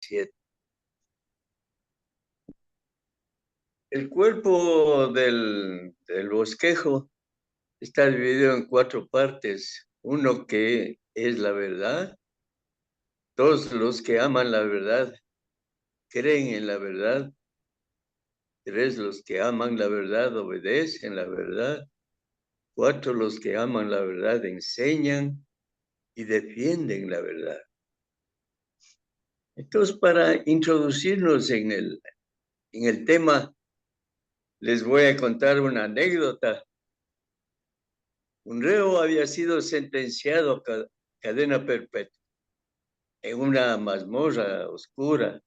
7. El cuerpo del bosquejo está dividido en 4 partes. Uno que es la verdad. 2, los que aman la verdad, creen en la verdad. 3, los que aman la verdad, obedecen la verdad. 4, los que aman la verdad, enseñan y defienden la verdad. Entonces, para introducirnos en el tema, les voy a contar una anécdota. Un reo había sido sentenciado a cadena perpetua en una mazmorra oscura.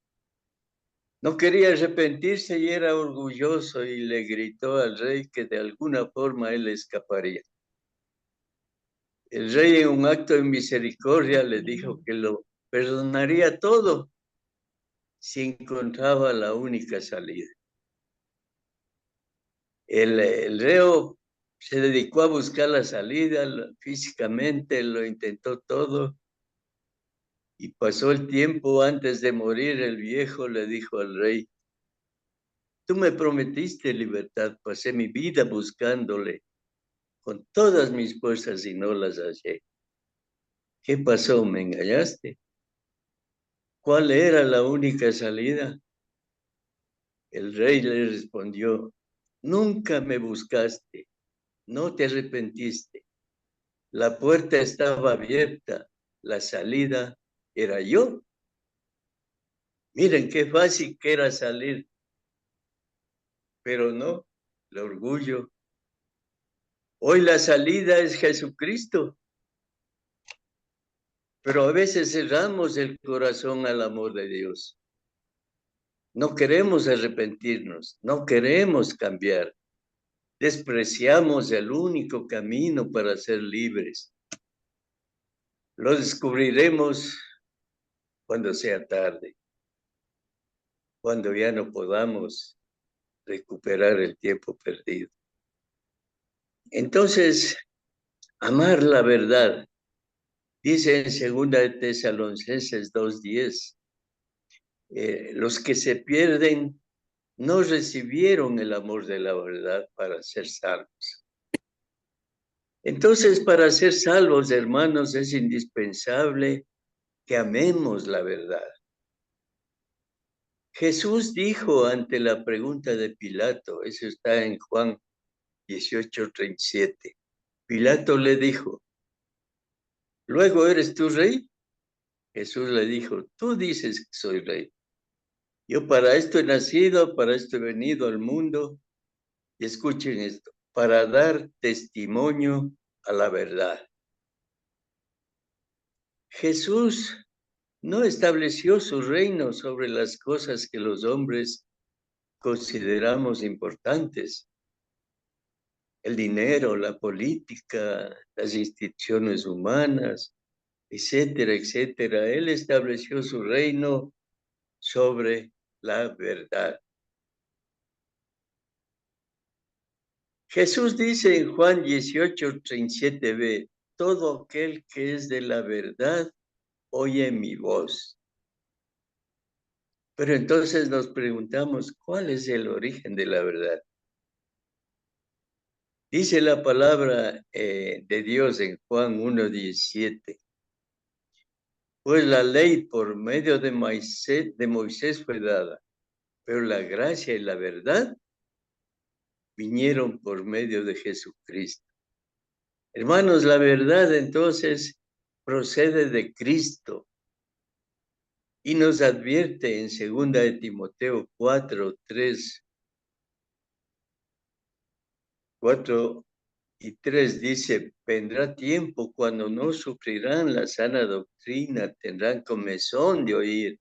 No quería arrepentirse y era orgulloso y le gritó al rey que de alguna forma él escaparía. El rey, en un acto de misericordia, le dijo que lo perdonaría todo si encontraba la única salida. El reo se dedicó a buscar la salida físicamente, lo intentó todo y pasó el tiempo. Antes de morir, el viejo le dijo al rey: tú me prometiste libertad, pasé mi vida buscándole con todas mis fuerzas y no las hallé. ¿Qué pasó? ¿Me engañaste? ¿Cuál era la única salida? El rey le respondió: nunca me buscaste, no te arrepentiste. La puerta estaba abierta, la salida era yo. Miren qué fácil que era salir, pero no, el orgullo. Hoy la salida es Jesucristo, pero a veces cerramos el corazón al amor de Dios. No queremos arrepentirnos, no queremos cambiar. Despreciamos el único camino para ser libres. Lo descubriremos cuando sea tarde, cuando ya no podamos recuperar el tiempo perdido. Entonces, amar la verdad. Dice en 2 de Tesalonicenses 2:10, los que se pierden no recibieron el amor de la verdad para ser salvos. Entonces, para ser salvos, hermanos, es indispensable que amemos la verdad. Jesús dijo ante la pregunta de Pilato, eso está en Juan 18:37. Pilato le dijo: ¿luego eres tú rey? Jesús le dijo: tú dices que soy rey. Yo para esto he nacido, para esto he venido al mundo. Y escuchen esto: para dar testimonio a la verdad. Jesús no estableció su reino sobre las cosas que los hombres consideramos importantes. El dinero, la política, las instituciones humanas, etcétera, etcétera. Él estableció su reino sobre la verdad. Jesús dice en Juan 18:37b, todo aquel que es de la verdad oye mi voz. Pero entonces nos preguntamos, ¿cuál es el origen de la verdad? Dice la palabra de Dios en Juan 1:17. Pues la ley por medio de Moisés fue dada, pero la gracia y la verdad vinieron por medio de Jesucristo. Hermanos, la verdad entonces procede de Cristo y nos advierte en 2 de Timoteo 4:3. 4:3 dice: vendrá tiempo cuando no sufrirán la sana doctrina, tendrán comezón de oír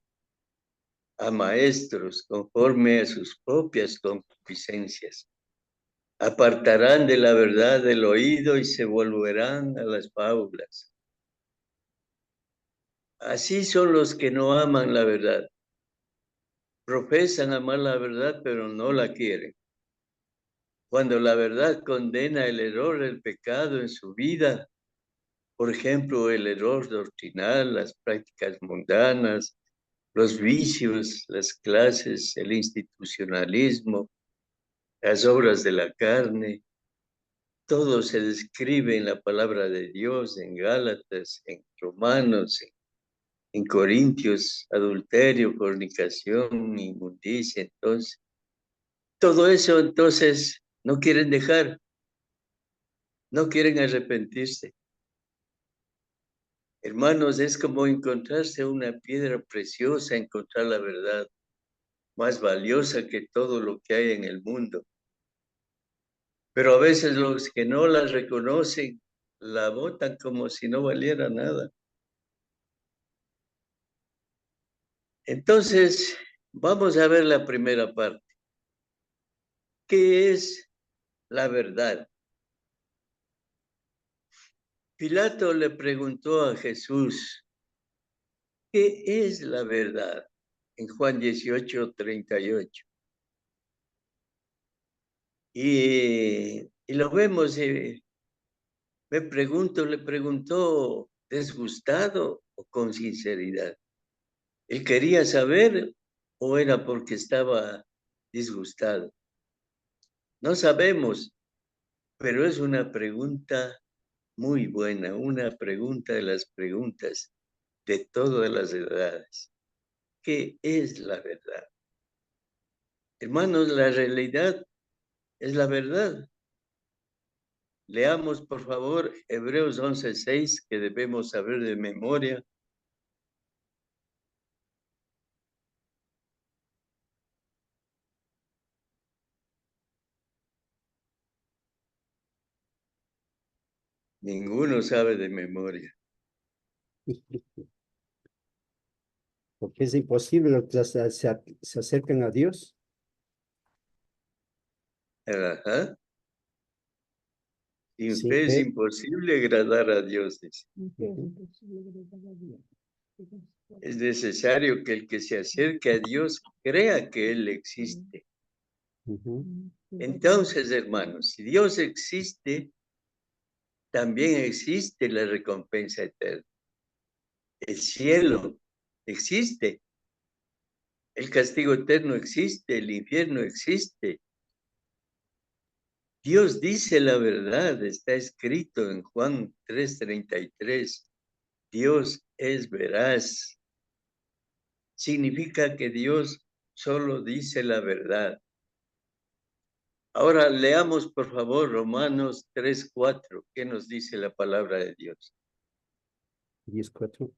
a maestros conforme a sus propias concupiscencias. Apartarán de la verdad el oído y se volverán a las fábulas. Así son los que no aman la verdad. Profesan amar la verdad, pero no la quieren. Cuando la verdad condena el error, el pecado en su vida, por ejemplo, el error doctrinal, las prácticas mundanas, los vicios, las clases, el institucionalismo, las obras de la carne, todo se describe en la palabra de Dios, en Gálatas, en Romanos, en Corintios, adulterio, fornicación, inmundicia. Entonces, todo eso entonces no quieren dejar, no quieren arrepentirse. Hermanos, es como encontrarse una piedra preciosa, encontrar la verdad más valiosa que todo lo que hay en el mundo. Pero a veces los que no la reconocen, la botan como si no valiera nada. Entonces, vamos a ver la primera parte. ¿Qué es la verdad? Pilato le preguntó a Jesús, ¿qué es la verdad? En Juan 18:38. Y lo vemos, le preguntó desgustado o con sinceridad. ¿Él quería saber o era porque estaba disgustado? No sabemos, pero es una pregunta muy buena, una pregunta de las preguntas de todas las edades. ¿Qué es la verdad? Hermanos, la realidad es la verdad. Leamos, por favor, Hebreos 11:6, que debemos saber de memoria. Ninguno sabe de memoria. Porque es imposible que se acerquen a Dios. Ajá. Sin Sin fe es fe. imposible agradar a Dios, dice. Ujú. Es necesario que el que se acerque a Dios crea que Él existe. Ujú. Entonces, hermanos, si Dios existe, también existe la recompensa eterna. El cielo existe, el castigo eterno existe, el infierno existe. Dios dice la verdad, está escrito en Juan 3:33. Dios es veraz. Significa que Dios solo dice la verdad. Ahora leamos, por favor, Romanos 3:4. ¿Qué nos dice la palabra de Dios? 10:4.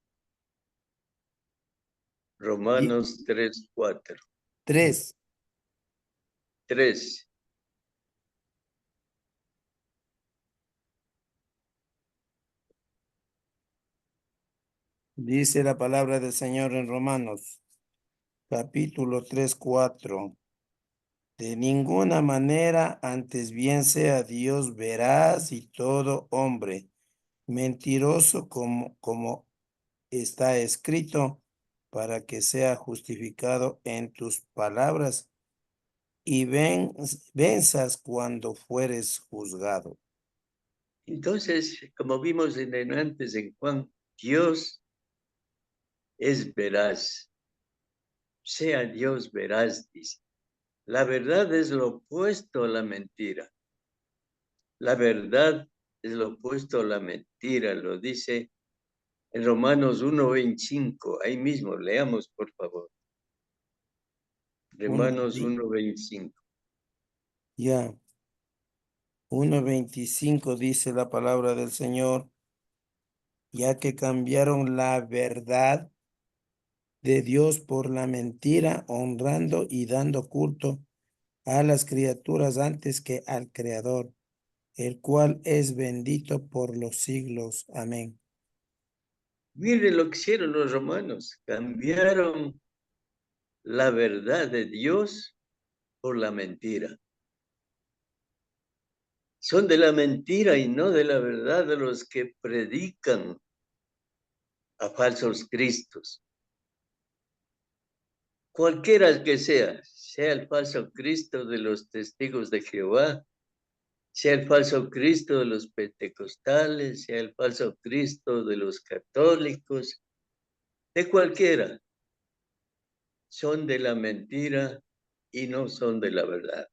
Romanos 3:4. 3. 3. Dice la palabra del Señor en Romanos, capítulo 3, 4. De ninguna manera, antes bien sea Dios veraz y todo hombre, mentiroso como está escrito, para que sea justificado en tus palabras y venzas cuando fueres juzgado. Entonces, como vimos antes en Juan, Dios es veraz. Sea Dios veraz, dice. La verdad es lo opuesto a la mentira. La verdad es lo opuesto a la mentira, lo dice en Romanos 1:25. Ahí mismo, leamos, por favor. Romanos 1:25. Ya, 1:25 dice la palabra del Señor, ya que cambiaron la verdad de Dios por la mentira, honrando y dando culto a las criaturas antes que al Creador, el cual es bendito por los siglos. Amén. Miren lo que hicieron los romanos. Cambiaron la verdad de Dios por la mentira. Son de la mentira y no de la verdad de los que predican a falsos cristos. Cualquiera que sea el falso Cristo de los testigos de Jehová, sea el falso Cristo de los pentecostales, sea el falso Cristo de los católicos, de cualquiera. son de la mentira y no son de la verdad.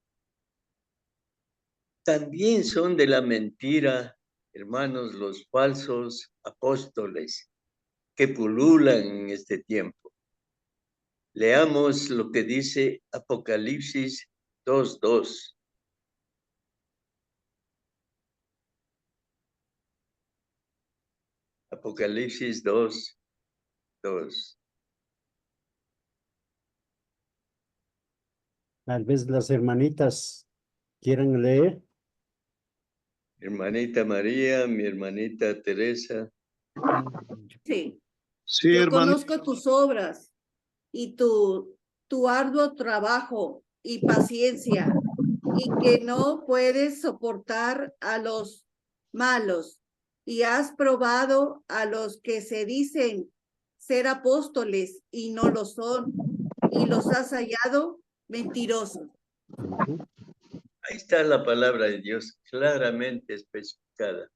También son de la mentira, hermanos, los falsos apóstoles que pululan en este tiempo. Leamos lo que dice Apocalipsis 2:2. Apocalipsis 2:2. Tal vez las hermanitas quieran leer. Hermanita María, mi hermanita Teresa. Sí, Sí, yo hermano. conozco tus obras y tu arduo trabajo y paciencia, y que no puedes soportar a los malos, y has probado a los que se dicen ser apóstoles y no lo son, y los has hallado mentirosos. Ahí está la palabra de Dios claramente especificada.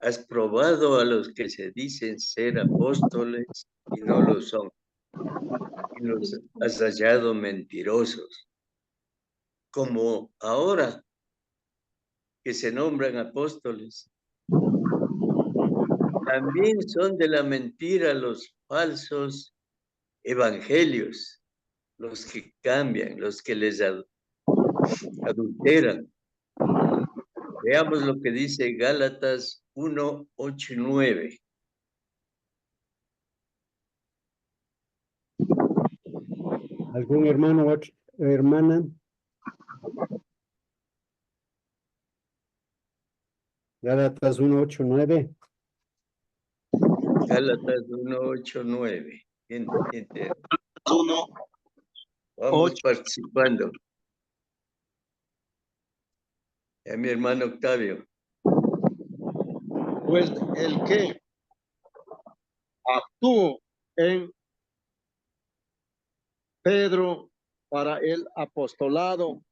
Has probado a los que se dicen ser apóstoles y no lo son, y los has hallado mentirosos. Como ahora que se nombran apóstoles, también son de la mentira los falsos evangelios, los que cambian, los que les adulteran. Veamos lo que dice Gálatas 1:8-9. ¿Algún hermano o hermana? Gálatas 1:8-9. Gálatas 1:8-9. Uno, Vamos 8. participando. A mi hermano Octavio. Pues el que actuó en Pedro para el apostolado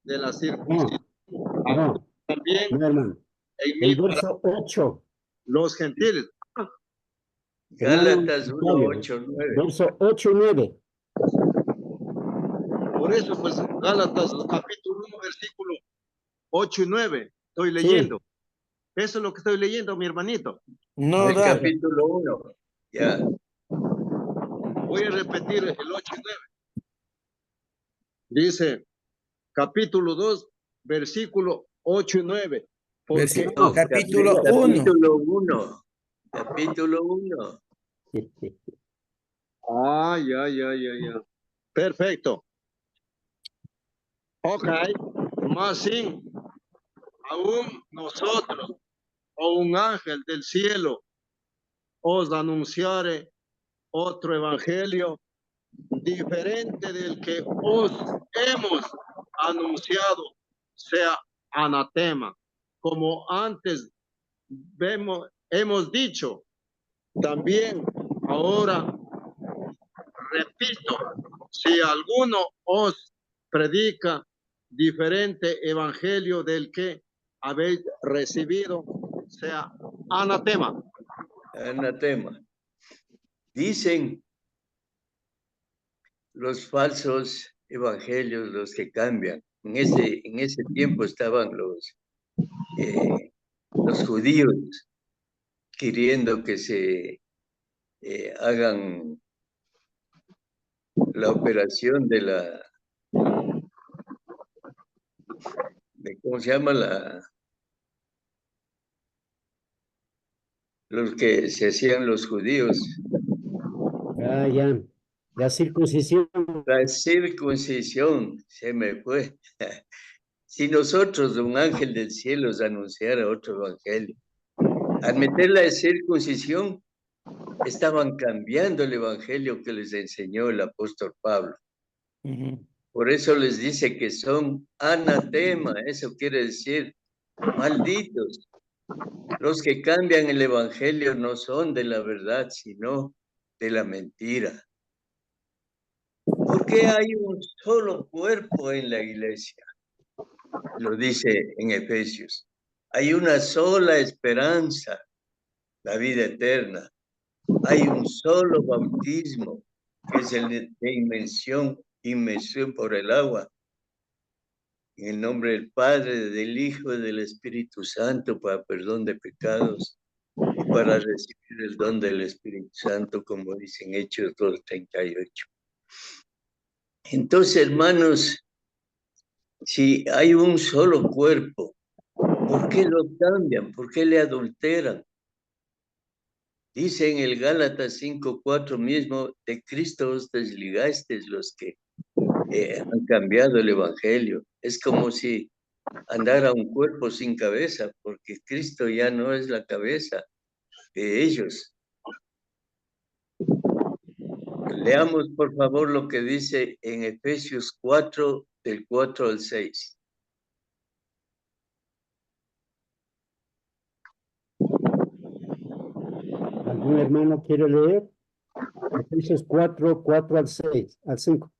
de la circuncisión, No, también no, hermano. en mí El para verso 8. los gentiles. Gálatas Hermano, 1:8-9. verso 8-9. Por eso, pues, Gálatas capítulo 1, versículo 8 y 9. Estoy leyendo. Sí. Eso es lo que estoy leyendo, mi hermanito. No El da. capítulo 1. Ya. Voy a repetir el 8 y 9. Dice, capítulo 2, versículo 8 y 9. Porque No, Capítulo 1. capítulo 1. Capítulo 1. ya. Perfecto. Ok. Más sin, aún nosotros o un ángel del cielo os anunciare otro evangelio diferente del que os hemos anunciado, sea anatema. Como antes hemos dicho, también ahora repito, si alguno os predica diferente evangelio del que habéis recibido, sea anatema. Anatema. Dicen los falsos evangelios, los que cambian. En ese tiempo estaban los judíos queriendo que se hagan la operación de ¿cómo se llama? Los que se hacían los judíos. Ya. La circuncisión. La circuncisión, se me fue. Si nosotros, un ángel del cielo, anunciara otro evangelio, al meter la circuncisión, estaban cambiando el evangelio que les enseñó el apóstol Pablo. Por eso les dice que son anatema, eso quiere decir malditos. Los que cambian el evangelio no son de la verdad, sino de la mentira. Porque hay un solo cuerpo en la iglesia. Lo dice en Efesios. Hay una sola esperanza, la vida eterna. Hay un solo bautismo, que es el de inmersión por el agua. En el nombre del Padre, del Hijo y del Espíritu Santo, para perdón de pecados y para recibir el don del Espíritu Santo, como dicen Hechos 2:38. Entonces, hermanos, si hay un solo cuerpo, ¿por qué lo cambian? ¿Por qué le adulteran? Dice en el Gálatas 5:4 mismo, de Cristo os desligasteis los que han cambiado el Evangelio. Es como si andara un cuerpo sin cabeza, porque Cristo ya no es la cabeza de ellos. Leamos, por favor, lo que dice en Efesios 4, del 4 al 6. ¿Algún hermano quiere leer? Efesios 4, 4 al 6, al 5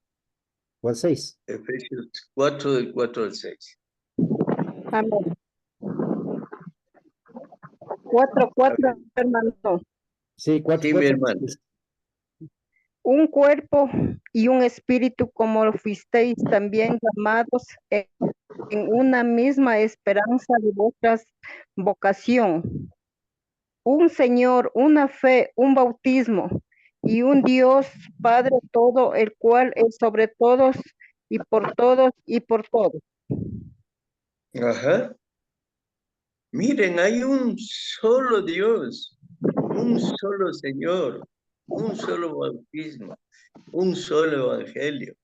o al 6. Efesios 4, del 4 al 6. Amén. 4, hermano. Sí, 4, Sí, mi hermano. Un cuerpo y un espíritu, como lo fuisteis también llamados en una misma esperanza de vuestra vocación. Un Señor, una fe, un bautismo y un Dios Padre todo, el cual es sobre todos y por todos y por todos. Ajá. Miren, hay un solo Dios, un solo Señor, un solo bautismo, un solo evangelio.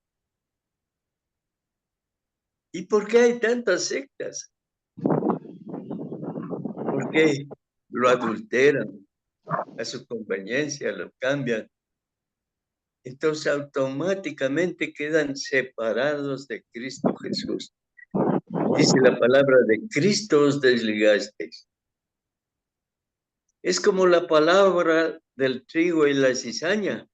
¿Y por qué hay tantas sectas? Porque lo adulteran a su conveniencia, lo cambian. Entonces automáticamente quedan separados de Cristo Jesús. Dice la palabra, de Cristo os desligasteis. Es como la palabra del trigo y la cizaña.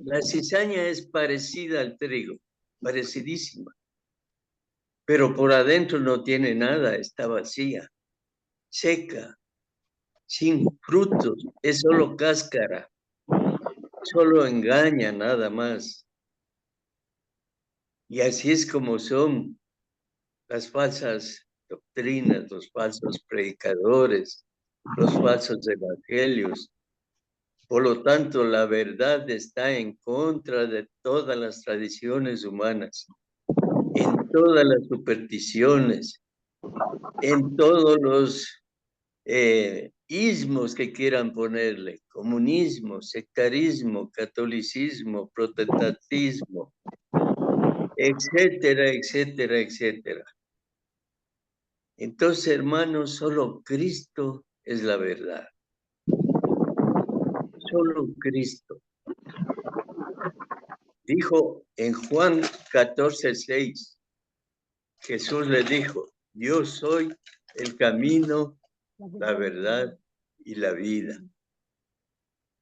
La cizaña es parecida al trigo, parecidísima. Pero por adentro no tiene nada, está vacía, seca, sin frutos, es solo cáscara, solo engaña nada más. Y así es como son las falsas doctrinas, los falsos predicadores, los falsos evangelios. Por lo tanto, la verdad está en contra de todas las tradiciones humanas, en todas las supersticiones, en todos los ismos que quieran ponerle, comunismo, sectarismo, catolicismo, protestantismo, etcétera, etcétera, etcétera. Entonces, hermanos, solo Cristo es la verdad. Solo Cristo. Dijo en Juan 14:6, Jesús le dijo, yo soy el camino, la verdad y la vida.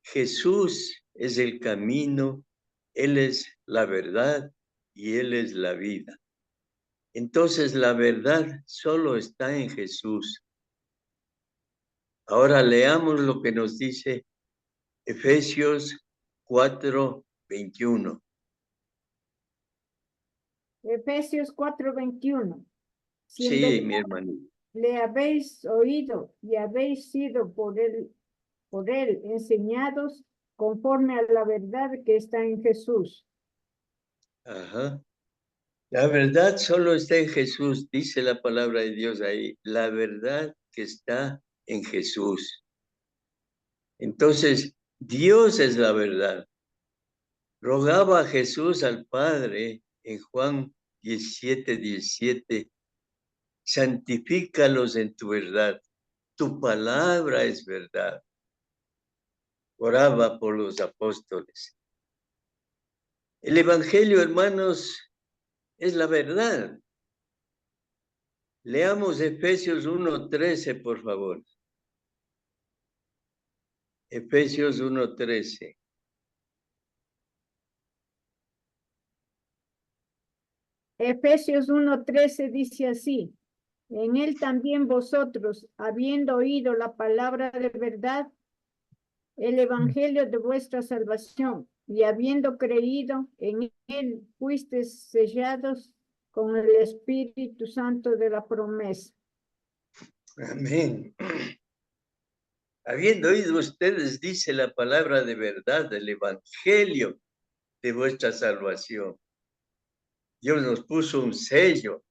Jesús es el camino, Él es la verdad y Él es la vida. Entonces la verdad solo está en Jesús. Ahora leamos lo que nos dice Efesios 4:21. Efesios 4:21. Si en Sí, verdad mi hermano. le habéis oído y habéis sido por él enseñados conforme a la verdad que está en Jesús. Ajá. La verdad solo está en Jesús, dice la palabra de Dios ahí. La verdad que está en Jesús. Entonces, Dios es la verdad. Rogaba a Jesús al Padre en Juan 17:17, santifícalos en tu verdad, tu palabra es verdad. Oraba por los apóstoles. El Evangelio, hermanos, es la verdad. Leamos Efesios 1:13, por favor. Efesios 1:13. Efesios 1:13 dice así: en él también vosotros, habiendo oído la palabra de verdad, el evangelio de vuestra salvación, y habiendo creído en él, fuisteis sellados con el Espíritu Santo de la promesa. Amén. Habiendo oído ustedes, dice la palabra de verdad del evangelio de vuestra salvación. Dios nos puso un sello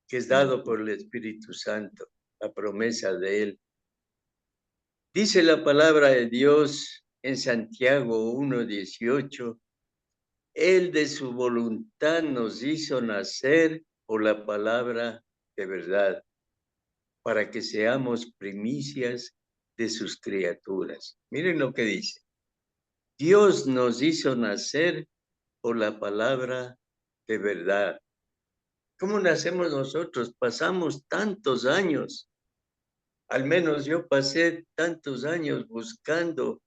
que es dado por el Espíritu Santo, la promesa de él. Dice la palabra de Dios en Santiago 1:18, él de su voluntad nos hizo nacer por la palabra de verdad, para que seamos primicias de sus criaturas. Miren lo que dice. Dios nos hizo nacer por la palabra de verdad. ¿Cómo nacemos nosotros? Pasamos tantos años, al menos yo pasé tantos años buscando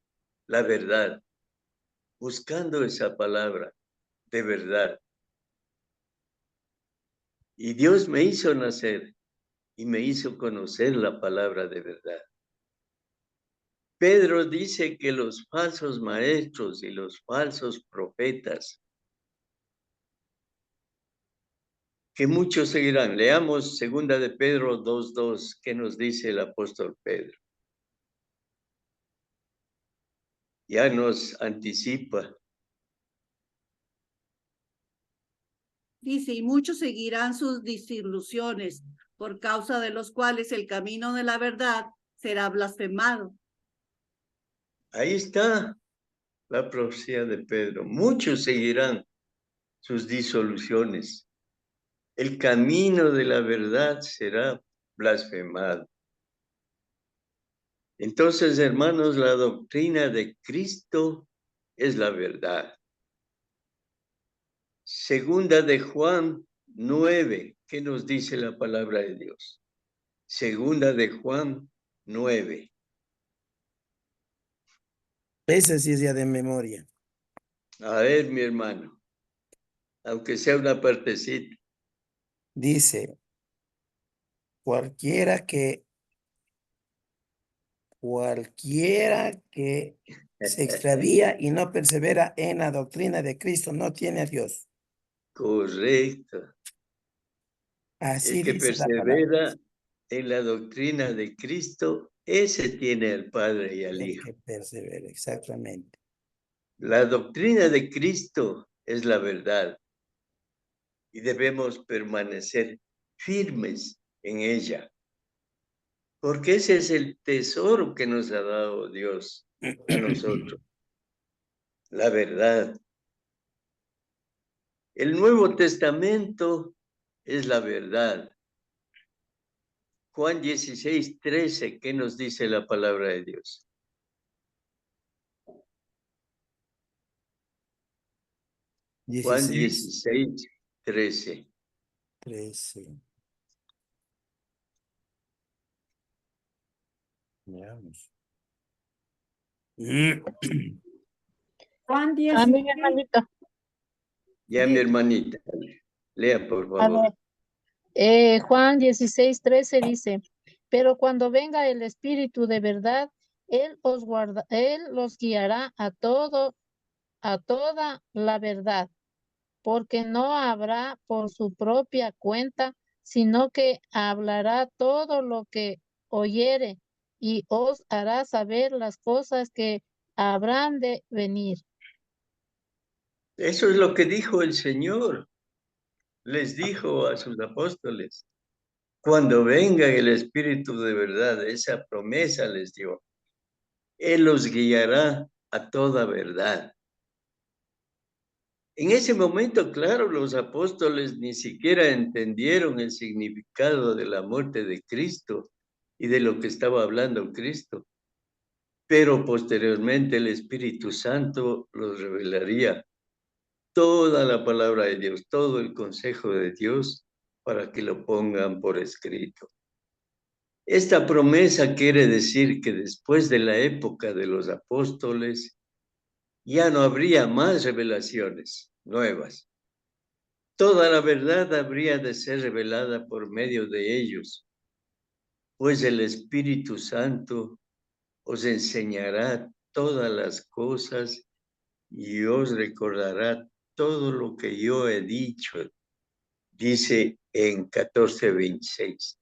la verdad, buscando esa palabra de verdad. Y Dios me hizo nacer y me hizo conocer la palabra de verdad. Pedro dice que los falsos maestros y los falsos profetas, que muchos seguirán. Leamos 2 de Pedro 2:2, ¿qué nos dice el apóstol Pedro? Ya nos anticipa. Dice, y muchos seguirán sus desilusiones, por causa de los cuales el camino de la verdad será blasfemado. Ahí está la profecía de Pedro. Muchos seguirán sus disoluciones. El camino de la verdad será blasfemado. Entonces, hermanos, la doctrina de Cristo es la verdad. 2 de Juan 9, ¿qué nos dice la palabra de Dios? 2 de Juan 9. Ese sí es ya de memoria. A ver, mi hermano, aunque sea una partecita. Dice, cualquiera que se extravía y no persevera en la doctrina de Cristo no tiene a Dios. Correcto. Así El que dice la palabra. persevera en la doctrina de Cristo, ese tiene al Padre y al El Hijo. que persevera, exactamente. La doctrina de Cristo es la verdad y debemos permanecer firmes en ella, porque ese es el tesoro que nos ha dado Dios a nosotros, la verdad. El Nuevo Testamento es la verdad. Juan 16:13, ¿qué nos dice la palabra de Dios? Juan 16:13. 13. Veamos. Juan Amén, 16, hermanito. Ya, mi hermanita, lea por A favor. ver, Juan 16:13 dice, pero cuando venga el Espíritu de verdad, Él los guiará a toda la verdad, porque no habrá por su propia cuenta, sino que hablará todo lo que oyere y os hará saber las cosas que habrán de venir. Eso es lo que dijo el Señor. Les dijo a sus apóstoles, cuando venga el Espíritu de verdad, esa promesa les dio, Él los guiará a toda verdad. En ese momento, claro, los apóstoles ni siquiera entendieron el significado de la muerte de Cristo y de lo que estaba hablando Cristo. Pero posteriormente el Espíritu Santo los revelaría toda la palabra de Dios, todo el consejo de Dios para que lo pongan por escrito. Esta promesa quiere decir que después de la época de los apóstoles ya no habría más revelaciones nuevas. Toda la verdad habría de ser revelada por medio de ellos, pues el Espíritu Santo os enseñará todas las cosas y os recordará todo lo que yo he dicho, dice en 14:26.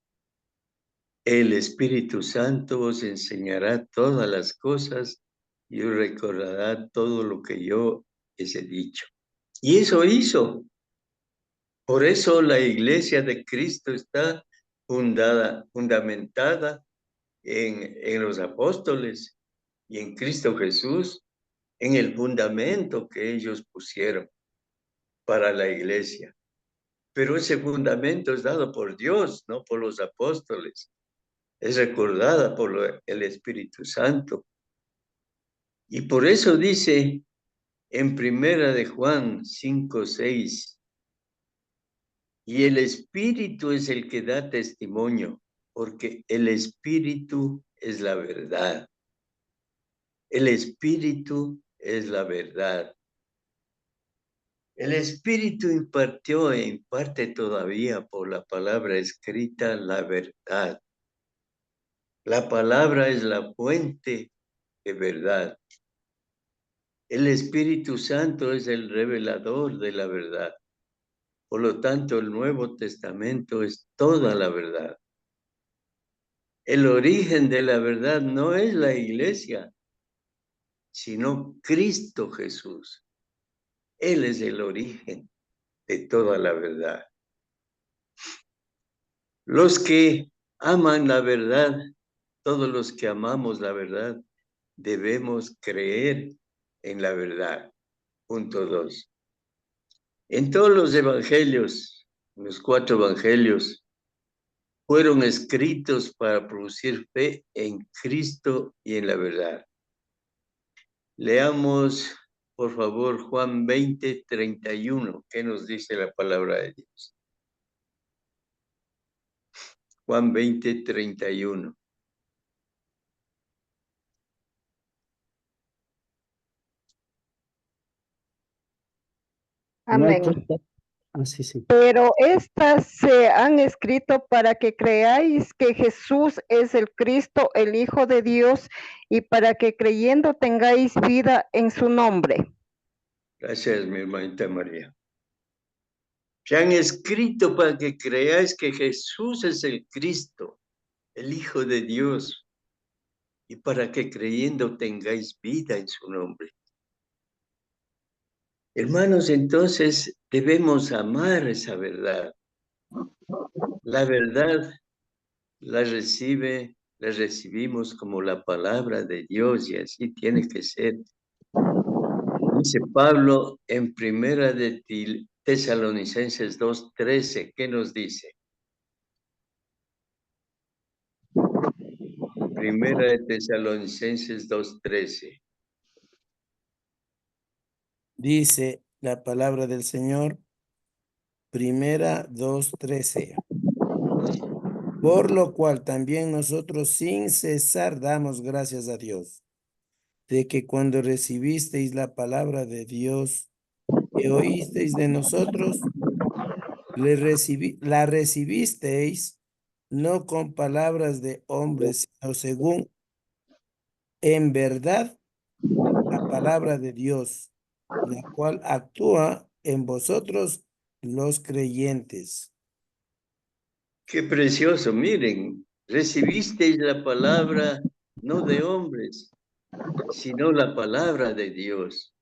El Espíritu Santo os enseñará todas las cosas y os recordará todo lo que yo les he dicho. Y eso hizo. Por eso la iglesia de Cristo está fundamentada en los apóstoles y en Cristo Jesús, en el fundamento que ellos pusieron para la iglesia. Pero ese fundamento es dado por Dios, no por los apóstoles. Es recordada por el Espíritu Santo. Y por eso dice en 1 de Juan 5:6, y el Espíritu es el que da testimonio, porque el Espíritu es la verdad. El Espíritu es la verdad. El Espíritu impartió e imparte todavía por la palabra escrita la verdad. La palabra es la fuente de verdad. El Espíritu Santo es el revelador de la verdad. Por lo tanto, el Nuevo Testamento es toda la verdad. El origen de la verdad no es la iglesia, sino Cristo Jesús. Él es el origen de toda la verdad. Los que aman la verdad, todos los que amamos la verdad, debemos creer en la verdad. Punto 2. En todos los evangelios, los 4 evangelios, fueron escritos para producir fe en Cristo y en la verdad. Leamos, por favor, Juan 20:31. ¿Qué nos dice la palabra de Dios? Juan 20:31. No hay Amén. cosa. Ah, sí, sí. Pero estas se han escrito para que creáis que Jesús es el Cristo, el Hijo de Dios, y para que creyendo tengáis vida en su nombre. Gracias, mi hermanita María. Se han escrito para que creáis que Jesús es el Cristo, el Hijo de Dios, y para que creyendo tengáis vida en su nombre. Hermanos, entonces debemos amar esa verdad. La verdad la recibimos como la palabra de Dios y así tiene que ser. Dice Pablo en 1 de Tesalonicenses 2:13, ¿qué nos dice? 1 de Tesalonicenses 2:13. Dice la palabra del Señor, 2:13. Por lo cual también nosotros sin cesar damos gracias a Dios, de que cuando recibisteis la palabra de Dios que oísteis de nosotros, la recibisteis no con palabras de hombres, sino según en verdad la palabra de Dios, la cual actúa en vosotros los creyentes. Qué precioso, miren, recibisteis la palabra no de hombres, sino la palabra de Dios.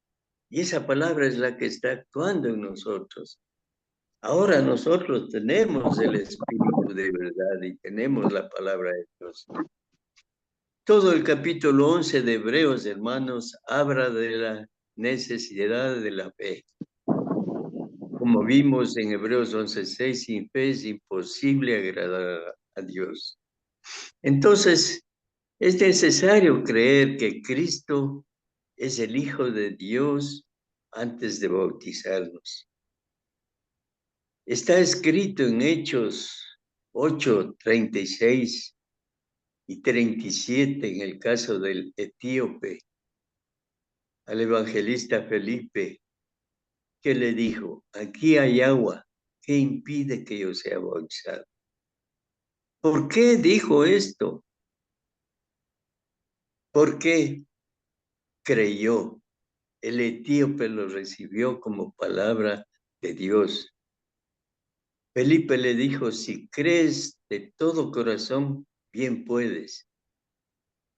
Y esa palabra es la que está actuando en nosotros. Ahora nosotros tenemos el Espíritu de verdad y tenemos la palabra de Dios. Todo el capítulo 11 de Hebreos, hermanos, habla de la necesidad de la fe. Como vimos en Hebreos 11:6, sin fe es imposible agradar a Dios. Entonces, es necesario creer que Cristo es el Hijo de Dios antes de bautizarnos. Está escrito en Hechos 8:36 y 37 en el caso del etíope, al evangelista Felipe, que le dijo, aquí hay agua, ¿qué impide que yo sea bautizado? ¿Por qué dijo esto? ¿Por qué? creyó. El etíope lo recibió como palabra de Dios. Felipe le dijo, si crees de todo corazón, bien puedes.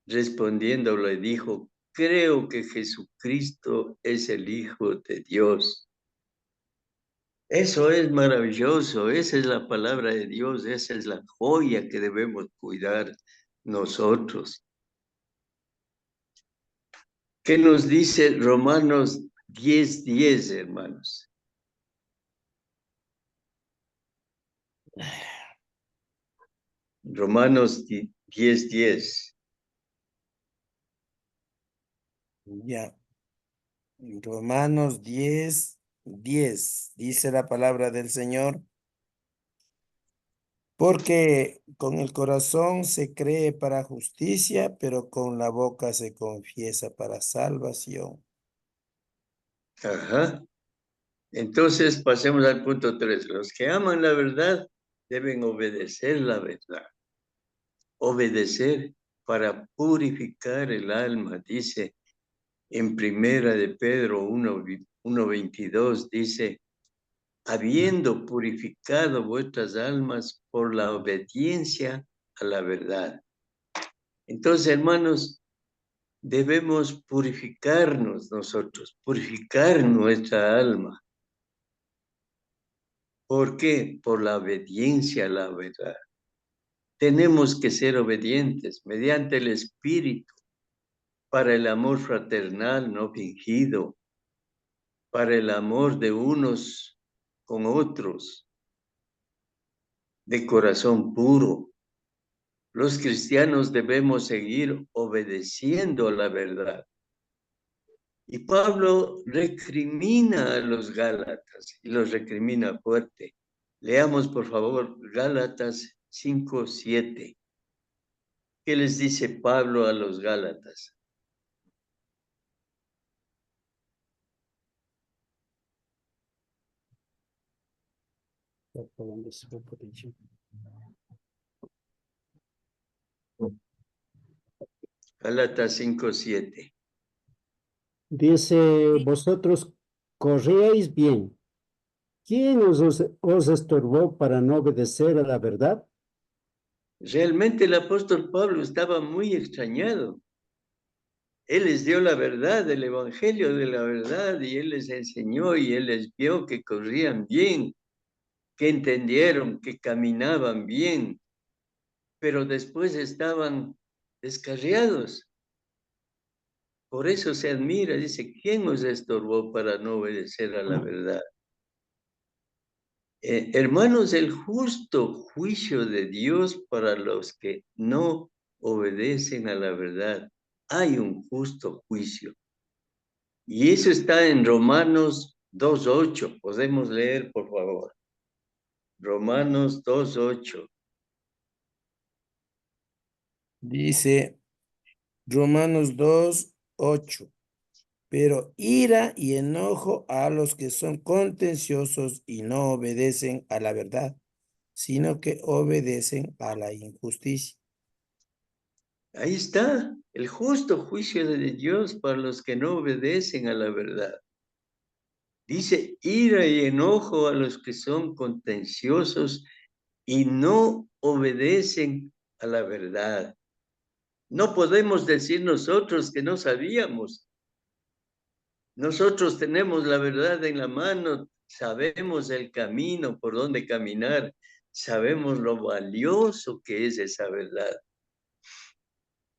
Respondiendo le dijo, creo que Jesucristo es el Hijo de Dios. Eso es maravilloso, esa es la palabra de Dios, esa es la joya que debemos cuidar nosotros. ¿Qué nos dice Romanos 10:10, hermanos? Romanos 10:10. Ya. Romanos 10:10 dice la palabra del Señor. Porque con el corazón se cree para justicia, pero con la boca se confiesa para salvación. Ajá. Entonces pasemos al punto 3. Los que aman la verdad deben obedecer la verdad. Obedecer para purificar el alma, dice en primera de Pedro 1:22, dice, habiendo purificado vuestras almas por la obediencia a la verdad. Entonces, hermanos, debemos purificarnos nosotros, purificar nuestra alma. ¿Por qué? Por la obediencia a la verdad. Tenemos que ser obedientes mediante el Espíritu para el amor fraternal no fingido, para el amor de unos con otros, de corazón puro. Los cristianos debemos seguir obedeciendo a la verdad. Y Pablo recrimina a los Gálatas y los recrimina fuerte. Leamos, por favor, Gálatas 5:7. ¿Qué les dice Pablo a los Gálatas? Gálatas 5:7. Dice, vosotros corríais bien. ¿Quién os estorbó para no obedecer a la verdad? Realmente el apóstol Pablo estaba muy extrañado. Él les dio la verdad, el evangelio de la verdad, y él les enseñó y él les vio que corrían bien, que entendieron, que caminaban bien, pero después estaban descarriados. Por eso se admira, dice, ¿quién os estorbó para no obedecer a la verdad? Hermanos, el justo juicio de Dios para los que no obedecen a la verdad. Hay un justo juicio. Y eso está en Romanos 2:8. Podemos leer, por favor. Romanos 2:8. Dice Romanos 2:8. Pero ira y enojo a los que son contenciosos y no obedecen a la verdad, sino que obedecen a la injusticia. Ahí está el justo juicio de Dios para los que no obedecen a la verdad. Dice ira y enojo a los que son contenciosos y no obedecen a la verdad. No podemos decir nosotros que no sabíamos. Nosotros tenemos la verdad en la mano, sabemos el camino por donde caminar, sabemos lo valioso que es esa verdad.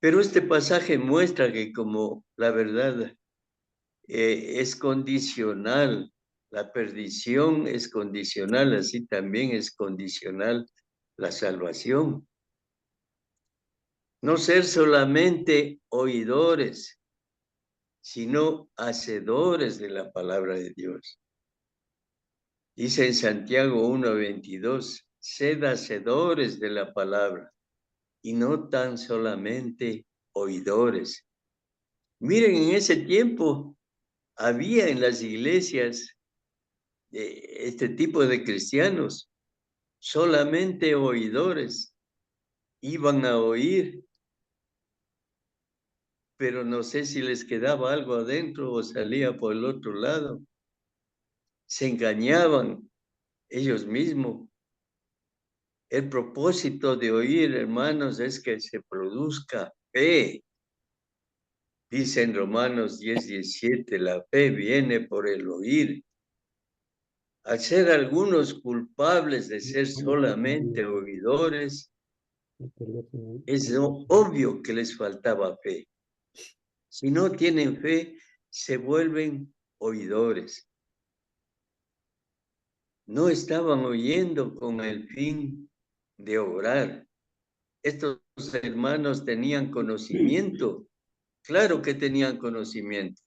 Pero este pasaje muestra que como la verdad es condicional, la perdición es condicional, así también es condicional la salvación. No ser solamente oidores, sino hacedores de la palabra de Dios. Dice en Santiago 1:22, sed hacedores de la palabra y no tan solamente oidores. Miren, en ese tiempo había en las iglesias este tipo de cristianos, solamente oidores, iban a oír, pero no sé si les quedaba algo adentro o salía por el otro lado. Se engañaban ellos mismos. El propósito de oír, hermanos, es que se produzca fe. Dice en Romanos 10:17, la fe viene por el oír. Al ser algunos culpables de ser solamente oidores, es obvio que les faltaba fe. Si no tienen fe, se vuelven oidores. No estaban oyendo con el fin de obrar. Estos hermanos tenían conocimiento. Claro que tenían conocimiento,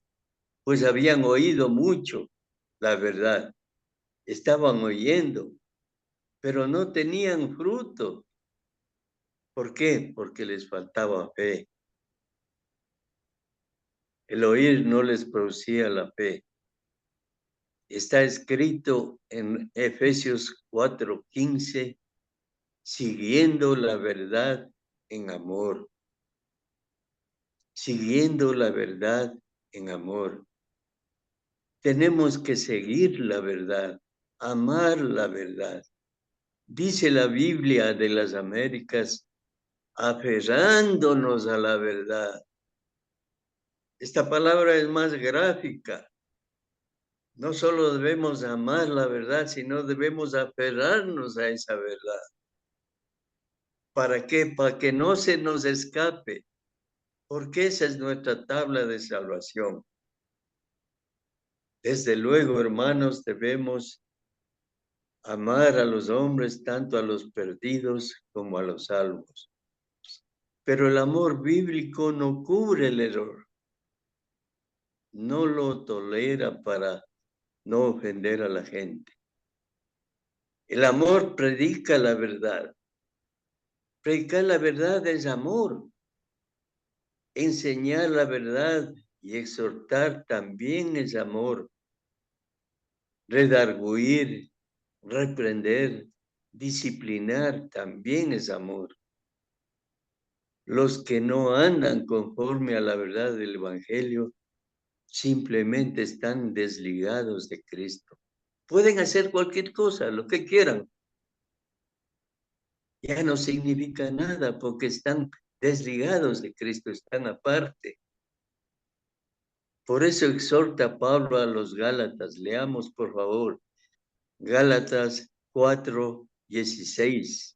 pues habían oído mucho la verdad. Estaban oyendo, pero no tenían fruto. ¿Por qué? Porque les faltaba fe. El oír no les producía la fe. Está escrito en Efesios 4:15, siguiendo la verdad en amor. Siguiendo la verdad en amor. Tenemos que seguir la verdad, amar la verdad. Dice la Biblia de las Américas, aferrándonos a la verdad. Esta palabra es más gráfica. No solo debemos amar la verdad, sino debemos aferrarnos a esa verdad. ¿Para qué? Para que no se nos escape. Porque esa es nuestra tabla de salvación. Desde luego, hermanos, debemos amar a los hombres, tanto a los perdidos como a los salvos. Pero el amor bíblico no cubre el error. No lo tolera para no ofender a la gente. El amor predica la verdad. Predicar la verdad es amor. Enseñar la verdad y exhortar también es amor. Redarguir, reprender, disciplinar también es amor. Los que no andan conforme a la verdad del Evangelio simplemente están desligados de Cristo. Pueden hacer cualquier cosa, lo que quieran. Ya no significa nada porque están desligados de Cristo, están aparte. Por eso exhorta Pablo a los Gálatas. Leamos, por favor, Gálatas 4:16.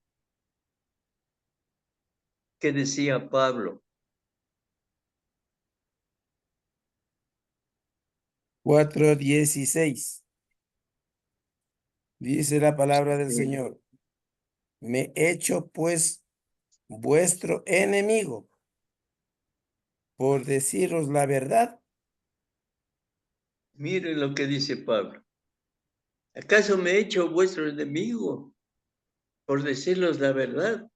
¿Qué decía Pablo? 4:16. Dice la palabra del Señor. Me he hecho pues vuestro enemigo por deciros la verdad. Miren lo que dice Pablo. ¿Acaso me he hecho vuestro enemigo por decirles la verdad?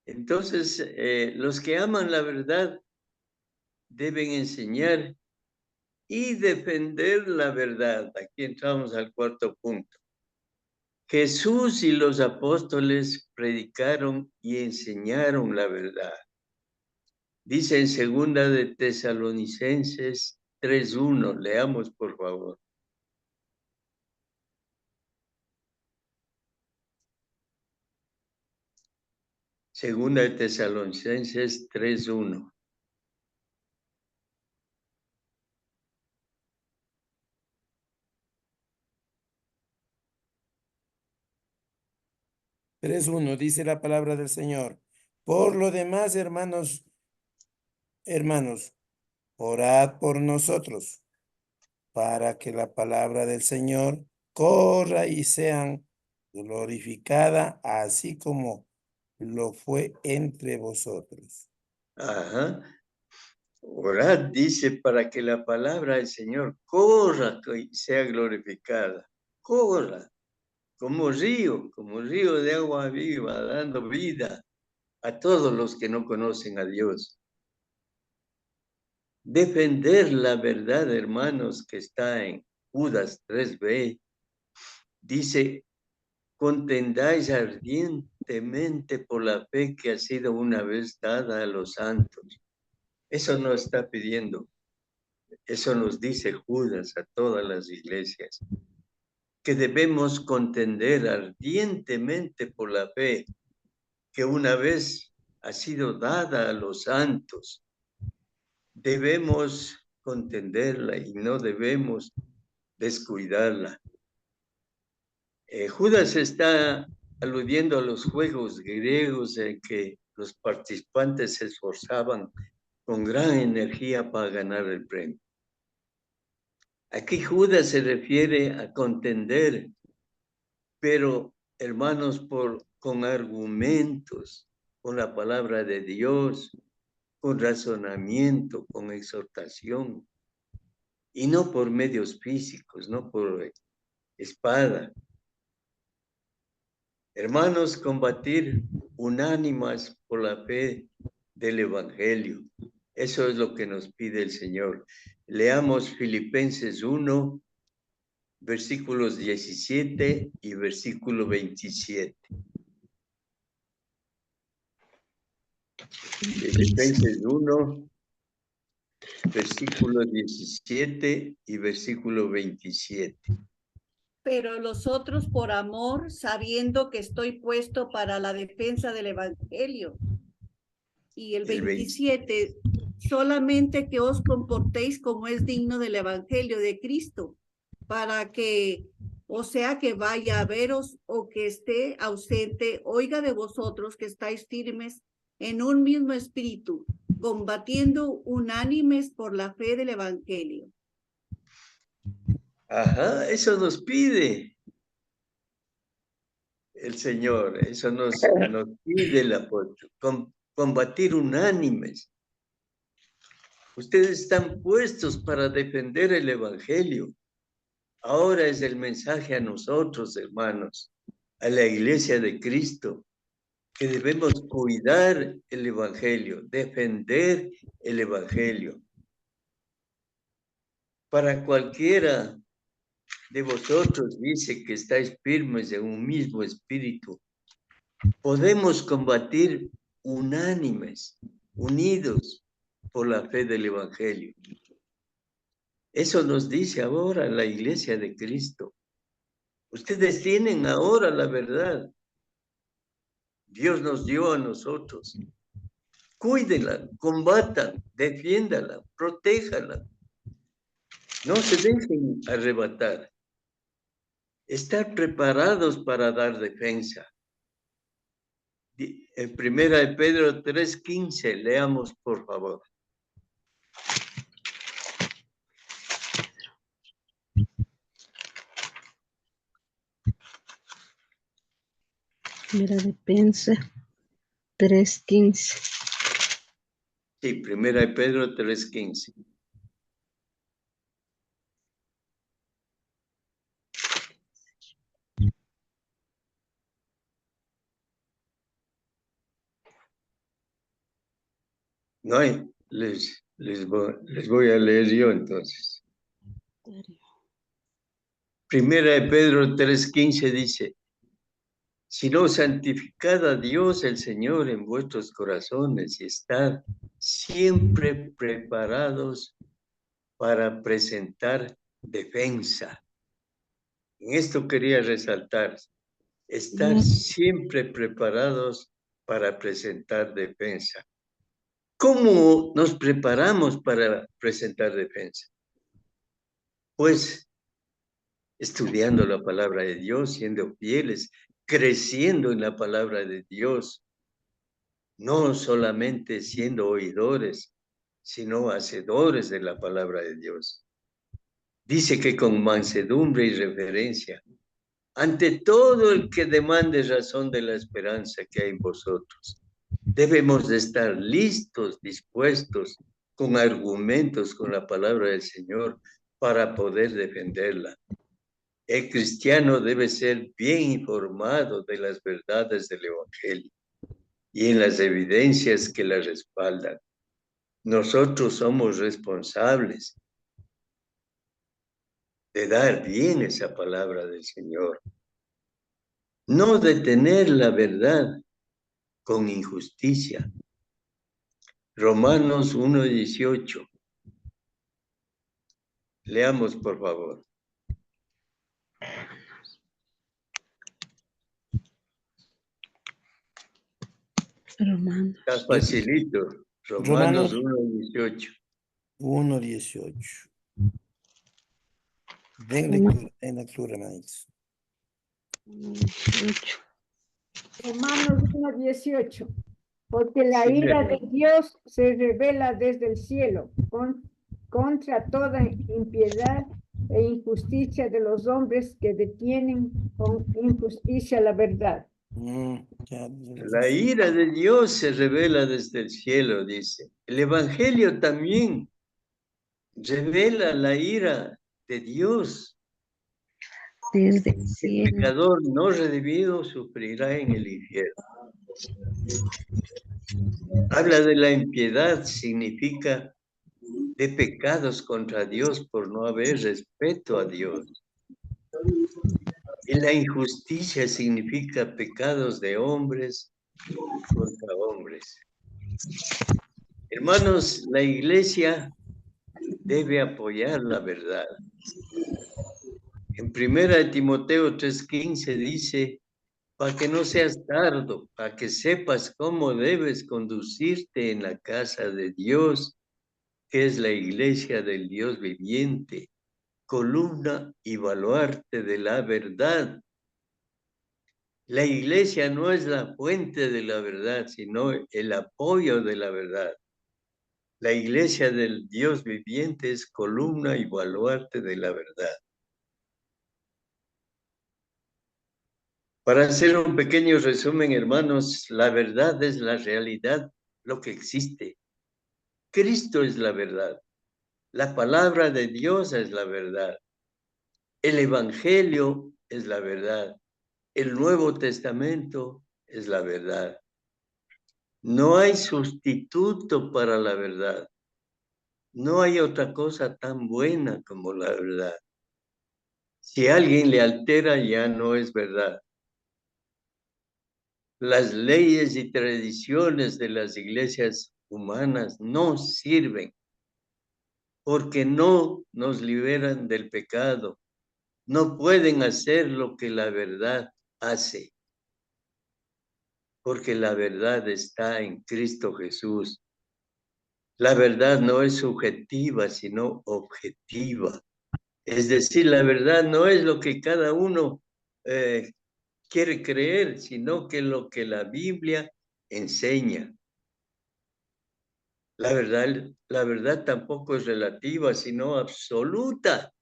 Entonces, los que aman la verdad deben enseñar y defender la verdad. Aquí entramos al cuarto punto. Jesús y los apóstoles predicaron y enseñaron la verdad. Dice en segunda de Tesalonicenses 3:1. Leamos, por favor. Segunda de Tesalonicenses 3:1. 3:1 dice la palabra del Señor. Por lo demás, hermanos, orad por nosotros para que la palabra del Señor corra y sean glorificada, así como lo fue entre vosotros. Ajá. Orad, dice, para que la palabra del Señor corra y sea glorificada. Corra, como río de agua viva, dando vida a todos los que no conocen a Dios. Defender la verdad, hermanos, que está en Judas 3:b, dice, contendáis ardientemente por la fe que ha sido una vez dada a los santos. Eso no está pidiendo. Eso nos dice Judas a todas las iglesias, que debemos contender ardientemente por la fe que una vez ha sido dada a los santos. Debemos contenderla y no debemos descuidarla. Judas está aludiendo a los juegos griegos en que los participantes se esforzaban con gran energía para ganar el premio. Aquí Judas se refiere a contender, pero hermanos, con argumentos, con la palabra de Dios, con razonamiento, con exhortación, y no por medios físicos, no por espada. Hermanos, combatir unánimas por la fe del Evangelio. Eso es lo que nos pide el Señor. Leamos Filipenses 1, versículos 17 y versículo 27. Filipenses 1, versículo 17 y versículo 27. Pero los otros por amor, sabiendo que estoy puesto para la defensa del Evangelio. Y el 27, solamente que os comportéis como es digno del Evangelio de Cristo, para que, o sea, que vaya a veros o que esté ausente, oiga de vosotros que estáis firmes en un mismo espíritu, combatiendo unánimes por la fe del Evangelio. Ajá, eso nos pide el Señor, eso nos pide el apóstol, combatir unánimes. Ustedes están puestos para defender el Evangelio. Ahora es el mensaje a nosotros, hermanos, a la iglesia de Cristo, que debemos cuidar el Evangelio, defender el Evangelio. Para cualquiera de vosotros dice que estáis firmes en un mismo espíritu. Podemos combatir unánimes, unidos por la fe del Evangelio. Eso nos dice ahora la iglesia de Cristo. Ustedes tienen ahora la verdad. Dios nos dio a nosotros. Cuídenla, combatan, defiéndala, protéjala. No se dejen arrebatar. Estar preparados para dar defensa. En 1 Pedro 3:15, leamos por favor. Primera de Pedro 3:15. Sí, 1 Pedro 3:15. No hay, les voy a leer yo entonces. 1 Pedro 3:15 dice, sino santificad a Dios el Señor en vuestros corazones y estad siempre preparados para presentar defensa. En esto quería resaltar, estar siempre preparados para presentar defensa. ¿Cómo nos preparamos para presentar defensa? Pues estudiando la palabra de Dios, siendo fieles, creciendo en la palabra de Dios, no solamente siendo oidores, sino hacedores de la palabra de Dios. Dice que con mansedumbre y reverencia, ante todo el que demande razón de la esperanza que hay en vosotros, debemos de estar listos, dispuestos, con argumentos, con la palabra del Señor, para poder defenderla. El cristiano debe ser bien informado de las verdades del Evangelio y en las evidencias que la respaldan. Nosotros somos responsables de dar bien esa palabra del Señor. no detener la verdad con injusticia. Romanos 1:18. Leamos, por favor. Romanos. Está facilito. Romanos 1:18. 1:18. Den lectura, hermanitos. 18. Romanos 1:18. Porque la Sí, ira mira. de Dios se revela desde el cielo contra toda impiedad e injusticia de los hombres que detienen con injusticia la verdad. La ira de Dios se revela desde el cielo, dice. El Evangelio también revela la ira de Dios. Desde el El cielo. pecador no redimido sufrirá en el infierno. Habla de la impiedad, significa de pecados contra Dios por no haber respeto a Dios. Y la injusticia significa pecados de hombres contra hombres. Hermanos, la iglesia debe apoyar la verdad. En 1 Timoteo 3:15 dice, para que no seas tardo, para que sepas cómo debes conducirte en la casa de Dios, que es la iglesia del Dios viviente, columna y baluarte de la verdad. La iglesia no es la fuente de la verdad, sino el apoyo de la verdad. La iglesia del Dios viviente es columna y baluarte de la verdad. Para hacer un pequeño resumen, hermanos, la verdad es la realidad, lo que existe. Cristo es la verdad. La palabra de Dios es la verdad. El Evangelio es la verdad. El Nuevo Testamento es la verdad. No hay sustituto para la verdad. No hay otra cosa tan buena como la verdad. Si alguien le altera, ya no es verdad. Las leyes y tradiciones de las iglesias humanas no sirven porque no nos liberan del pecado. No pueden hacer lo que la verdad hace, porque la verdad está en Cristo Jesús. La verdad no es subjetiva, sino objetiva. Es decir, la verdad no es lo que cada uno quiere creer, sino que lo que la Biblia enseña. La verdad tampoco es relativa, sino absoluta.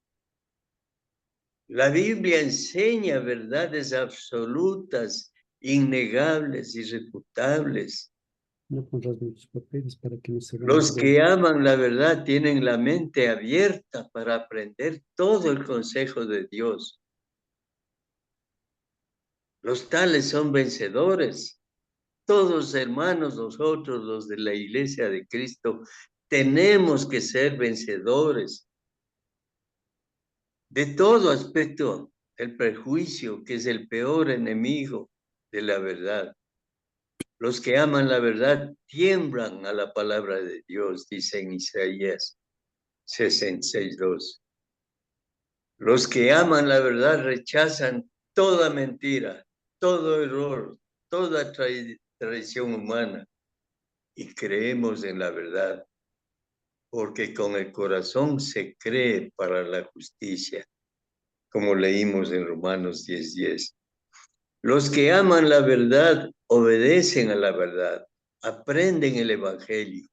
La Biblia enseña verdades absolutas, innegables, irrefutables. No pondrás muchos papeles para que no se vean. Los que aman la verdad tienen la mente abierta para aprender todo el consejo de Dios. Los tales son vencedores. Todos, hermanos, nosotros, los de la Iglesia de Cristo, tenemos que ser vencedores de todo aspecto. El prejuicio, que es el peor enemigo de la verdad. Los que aman la verdad tiemblan a la palabra de Dios, dice en Isaías 66:2. Los que aman la verdad rechazan toda mentira, todo error, toda traición humana y creemos en la verdad, porque con el corazón se cree para la justicia, como leímos en Romanos 10:10. Los que aman la verdad obedecen a la verdad, aprenden el Evangelio,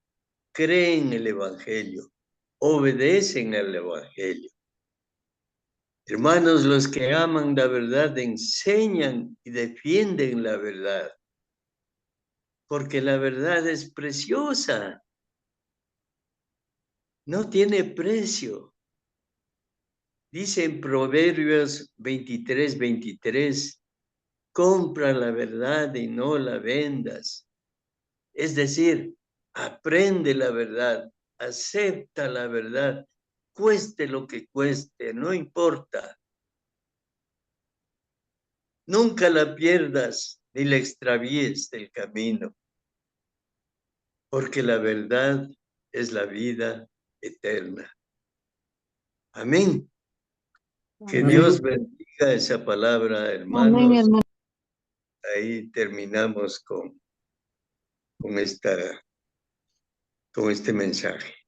creen el Evangelio, obedecen al Evangelio. Hermanos, los que aman la verdad enseñan y defienden la verdad, porque la verdad es preciosa, no tiene precio. Dice en Proverbios 23:23, compra la verdad y no la vendas. Es decir, aprende la verdad, acepta la verdad, cueste lo que cueste, no importa. Nunca la pierdas ni la extravíes del camino, porque la verdad es la vida eterna. Amén. Que Amén. Dios bendiga esa palabra, Amén, hermanos. hermano. Ahí terminamos con este mensaje.